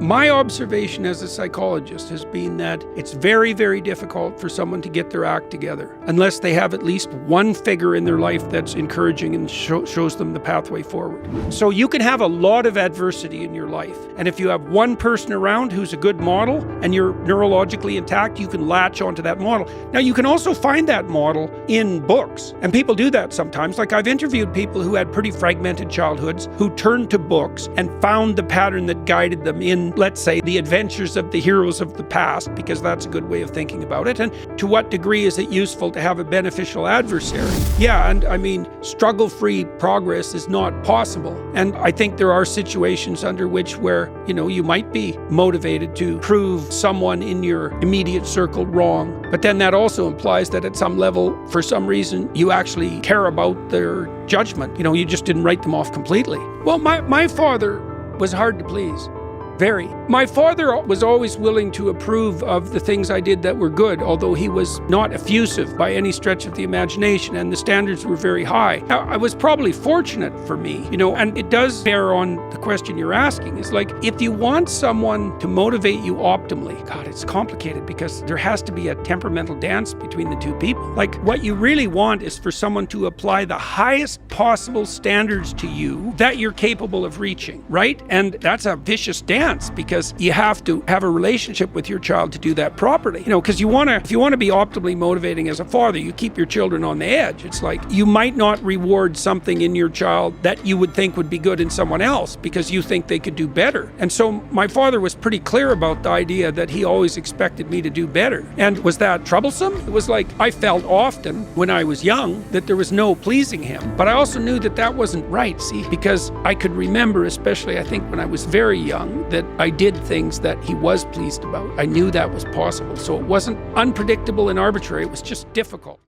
My observation as a psychologist has been that it's very, very difficult for someone to get their act together unless they have at least one figure in their life that's encouraging and shows them the pathway forward. So you can have a lot of adversity in your life, and if you have one person around who's a good model and you're neurologically intact, you can latch onto that model. Now, you can also find that model in books, and people do that sometimes. Like, I've interviewed people who had pretty fragmented childhoods who turned to books and found the pattern that guided them in, let's say, the adventures of the heroes of the past, because that's a good way of thinking about it. And to what degree is it useful to have a beneficial adversary? Yeah, and I mean, struggle-free progress is not possible. And I think there are situations under which where, you might be motivated to prove someone in your immediate circle wrong. But then that also implies that at some level, for some reason, you actually care about their judgment. You just didn't write them off completely. Well, my father was hard to please. Very. My father was always willing to approve of the things I did that were good, although he was not effusive by any stretch of the imagination, and the standards were very high. Now, I was probably fortunate for me, and it does bear on the question you're asking. It's like, if you want someone to motivate you optimally, God, it's complicated because there has to be a temperamental dance between the two people. Like, what you really want is for someone to apply the highest possible standards to you that you're capable of reaching, right? And that's a vicious dance, because you have to have a relationship with your child to do that properly. Because if you want to be optimally motivating as a father, you keep your children on the edge. It's like, you might not reward something in your child that you would think would be good in someone else because you think they could do better. And so my father was pretty clear about the idea that he always expected me to do better. And was that troublesome? It was like, I felt often when I was young that there was no pleasing him. But I also knew that that wasn't right, see, because I could remember, especially I think when I was very young, that I did things that he was pleased about. I knew that was possible. So it wasn't unpredictable and arbitrary, it was just difficult.